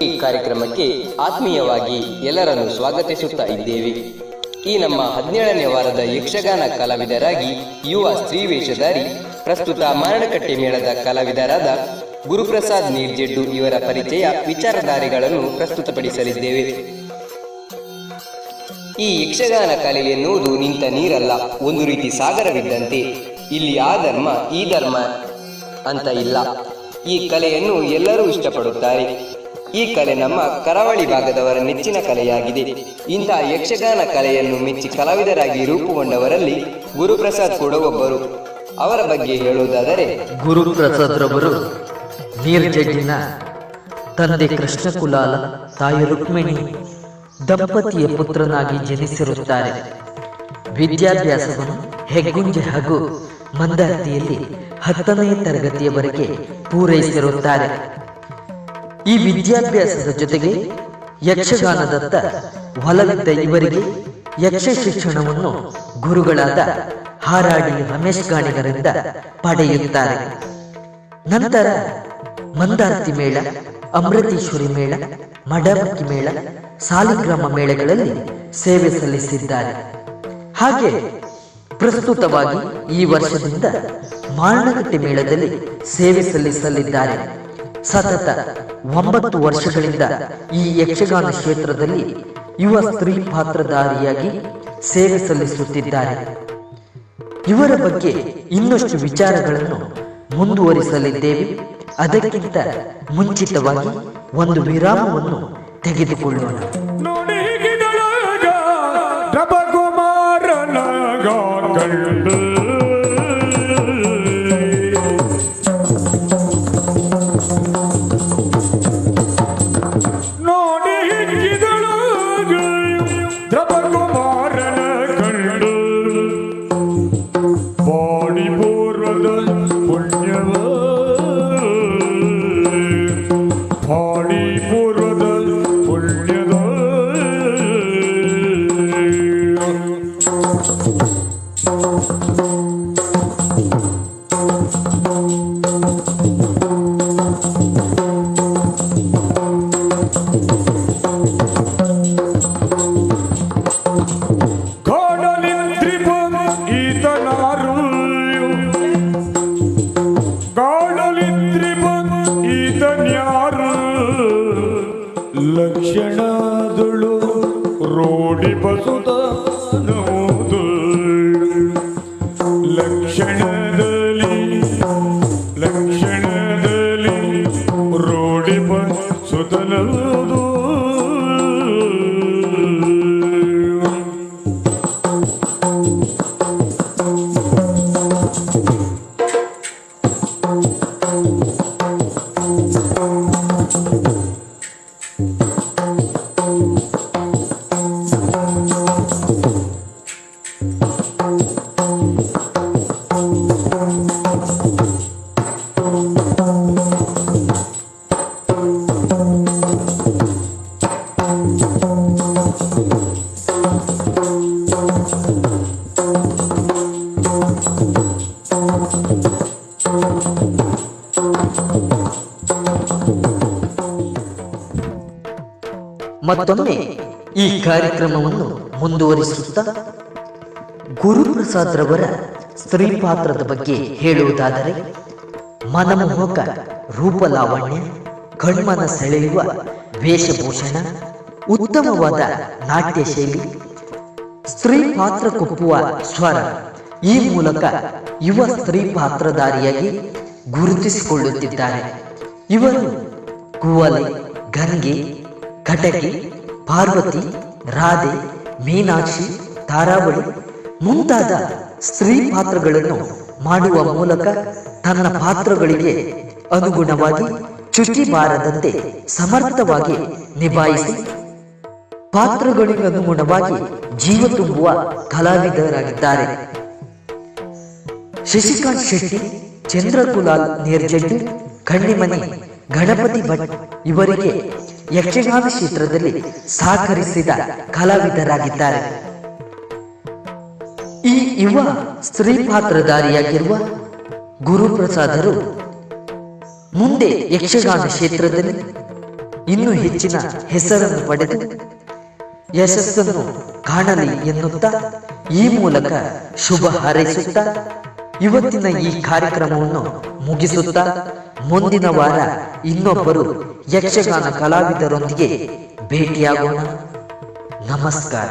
ಈ ಕಾರ್ಯಕ್ರಮಕ್ಕೆ ಆತ್ಮೀಯವಾಗಿ ಎಲ್ಲರನ್ನು ಸ್ವಾಗತಿಸುತ್ತಾ ಇದ್ದೇವೆ. ಈ ನಮ್ಮ 17ನೇ ವಾರದ ಯಕ್ಷಗಾನ ಕಲಾವಿದರಾಗಿ ಯುವ ಸ್ತ್ರೀ ವೇಷಧಾರಿ ಪ್ರಸ್ತುತ ಮಾರಣಕಟ್ಟೆ ಮೇಳದ ಕಲಾವಿದರಾದ ಗುರುಪ್ರಸಾದ್ ನೀರ್ಜೆಡ್ಡು ಇವರ ಪರಿಚಯ ವಿಚಾರಧಾರೆಗಳನ್ನು ಪ್ರಸ್ತುತಪಡಿಸಲಿದ್ದೇವೆ. ಈ ಯಕ್ಷಗಾನ ಕಲೆ ಎನ್ನುವುದು ನಿಂತ ನೀರಲ್ಲ, ಒಂದು ರೀತಿ ಸಾಗರವಿದ್ದಂತೆ. ಇಲ್ಲಿ ಆ ಧರ್ಮ ಈ ಧರ್ಮ ಅಂತ ಇಲ್ಲ. ಈ ಕಲೆಯನ್ನು ಎಲ್ಲರೂ ಇಷ್ಟಪಡುತ್ತಾರೆ. ಈ ಕಲೆ ನಮ್ಮ ಕರಾವಳಿ ಭಾಗದವರ ನೆಚ್ಚಿನ ಕಲೆಯಾಗಿದೆ. ಇಂತಹ ಯಕ್ಷಗಾನ ಕಲೆಯನ್ನು ಮೆಚ್ಚಿ ಕಲಾವಿದರಾಗಿ ರೂಪುಗೊಂಡವರಲ್ಲಿ ಗುರುಪ್ರಸಾದ್ ಕೂಡ ಒಬ್ಬರು. ಅವರ ಬಗ್ಗೆ ಹೇಳುವುದಾದರೆ, ಗುರುಪ್ರಸಾದ್ ರವರು ನೀರ್ಜಡ್ಡಿನ ತಂದೆ ಕೃಷ್ಣಕುಲಾಲ, ತಾಯಿ ರುಕ್ಮಿಣಿ ದಂಪತಿಯ ಪುತ್ರನಾಗಿ ಜನಿಸಿರುತ್ತಾರೆ. ವಿದ್ಯಾಭ್ಯಾಸವನ್ನು ಹೆಗ್ಗುಂಜೆ ಹಾಗೂ ಮಂದಾರ್ತಿಯಲ್ಲಿ 10ನೇ ತರಗತಿಯವರೆಗೆ ಪೂರೈಸಿರುತ್ತಾರೆ. ಈ ವಿದ್ಯಾಭ್ಯಾಸದ ಜೊತೆಗೆ ಯಕ್ಷಗಾನದತ್ತ ಒಲವಿದ್ದ ಇವರಿಗೆ ಯಕ್ಷ ಶಿಕ್ಷಣವನ್ನು ಗುರುಗಳಾದ ಹಾರಾಡಿ ರಮೇಶ್ ಗಾಣಿಗರಿಂದ ಪಡೆಯುತ್ತಾರೆ. ನಂತರ ಮಂದಾರ್ತಿ ಮೇಳ, ಅಮೃತೇಶ್ವರಿ ಮೇಳ, ಮಡಮಕ್ಕಿ ಮೇಳ, ಸಾಲಿಗ್ರಾಮ ಮೇಳಗಳಲ್ಲಿ ಸೇವೆ ಸಲ್ಲಿಸಿದ್ದಾರೆ. ಹಾಗೆ ಪ್ರಸ್ತುತವಾಗಿ ಈ ವರ್ಷದಿಂದ ಮಾರಣಕಟ್ಟೆ ಮೇಳದಲ್ಲಿ ಸೇವೆ ಸಲ್ಲಿಸಲಿದ್ದಾರೆ. ಸತತ 9 ವರ್ಷಗಳಿಂದ ಈ ಯಕ್ಷಗಾನ ಕ್ಷೇತ್ರದಲ್ಲಿ ಯುವ ಸ್ತ್ರೀ ಪಾತ್ರಧಾರಿಯಾಗಿ ಸೇವೆ ಸಲ್ಲಿಸುತ್ತಿದ್ದಾರೆ. ಇವರ ಬಗ್ಗೆ ಇನ್ನಷ್ಟು ವಿಚಾರಗಳನ್ನು ಮುಂದುವರಿಸಲಿದ್ದೇವೆ. ಅದಕ್ಕಿಂತ ಮುಂಚಿತವಾಗಿ ಒಂದು ವಿರಾಮವನ್ನು ತೆಗೆದುಕೊಳ್ಳೋಣ. ಲಕ್ಷಣದಳು ರೋಡಿ ಬಸುದ ಲಕ್ಷಣದಲ್ಲಿ ರೋಡಿ ಬಸುದನದು. ಮತ್ತೊಮ್ಮೆ ಈ ಕಾರ್ಯಕ್ರಮವನ್ನು ಮುಂದುವರಿಸುತ್ತಾ ಗುರುಪ್ರಸಾದ್ ರವರ ಸ್ತ್ರೀ ಪಾತ್ರದ ಬಗ್ಗೆ ಹೇಳುವುದಾದರೆ, ಮನಮೋಹಕ ರೂಪಲಾವಣ್ಯ, ಕಣ್ಮನ ಸೆಳೆಯುವ ವೇಷಭೂಷಣ, ಉತ್ತಮವಾದ ನಾಟ್ಯ ಶೈಲಿ, ಸ್ತ್ರೀ ಪಾತ್ರ ಕೊಪ್ಪುವ ಸ್ವರ, ಈ ಮೂಲಕ ಯುವ ಸ್ತ್ರೀ ಪಾತ್ರಧಾರಿಯಾಗಿ ಗುರುತಿಸಿಕೊಳ್ಳುತ್ತಿದ್ದಾರೆ. ಇವರು ಕುವಲೆ, ಗಂಗೆ, ಕಟಕಿ, ಪಾರ್ವತಿ, ರಾಧೆ, ಮೀನಾಕ್ಷಿ, ತಾರಾವಳಿ ಮುಂತಾದ ಸ್ತ್ರೀ ಪಾತ್ರಗಳನ್ನು ಮಾಡುವ ಮೂಲಕ ತನ್ನ ಪಾತ್ರಗಳಿಗೆ ಅನುಗುಣವಾಗಿ ಚ್ಯುತಿ ಬಾರದಂತೆ ಸಮರ್ಥವಾಗಿ ನಿಭಾಯಿಸಿ ಪಾತ್ರಗಳಿಗೆ ಅನುಗುಣವಾಗಿ ಜೀವ ತುಂಬುವ ಕಲಾವಿದರಾಗಿದ್ದಾರೆ. ಶಶಿಕಾಂತ್ ಶೆಟ್ಟಿ, ಚಂದ್ರಕುಲಾಲ್ ನೀರ್ಜಡ್ಡು, ಕಣ್ಣಿಮನಿ ಗಣಪತಿ ಭಟ್ ಇವರಿಗೆ ಯಕ್ಷಗಾನ ಕ್ಷೇತ್ರದಲ್ಲಿ ಸಹಕರಿಸಿದ ಕಲಾವಿದರಾಗಿದ್ದಾರೆ. ಈ ಯುವ ಸ್ತ್ರೀ ಪಾತ್ರಧಾರಿಯಾಗಿರುವ ಗುರುಪ್ರಸಾದರು ಮುಂದೆ ಯಕ್ಷಗಾನ ಕ್ಷೇತ್ರದಲ್ಲಿ ಇನ್ನೂ ಹೆಚ್ಚಿನ ಹೆಸರನ್ನು ಪಡೆದು ಯಶಸ್ಸನ್ನು ಕಾಣಲಿ ಎನ್ನುತ್ತಾ ಈ ಮೂಲಕ ಶುಭ ಹಾರೈಸುತ್ತಾ ಇವತ್ತಿನ ಈ ಕಾರ್ಯಕ್ರಮವನ್ನು ಮುಗಿಸುತ್ತಾ ಮುಂದಿನ ವಾರ ಇನ್ನೊಬ್ಬರು ಯಕ್ಷಗಾನ ಕಲಾವಿದರೊಂದಿಗೆ ಭೇಟಿಯಾಗೋಣ. ನಮಸ್ಕಾರ.